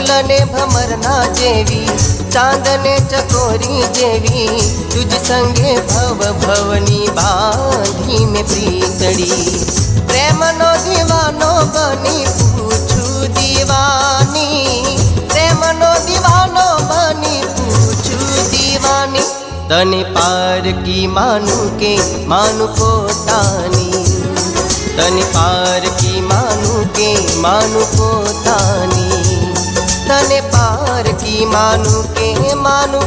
फूलने भमरना जेवी चांदने चकोरी जेवी तुझ संगे भव भवनी बांधी में प्रीतड़ी प्रेम नो दीवानो बनी पूछू दीवानी प्रेम नो दीवानो बनी पूछू दीवानी तने पार की मानू के मानू पोतानी तने पार की मानू के मानू पोतानी तने पार की मानू के मानू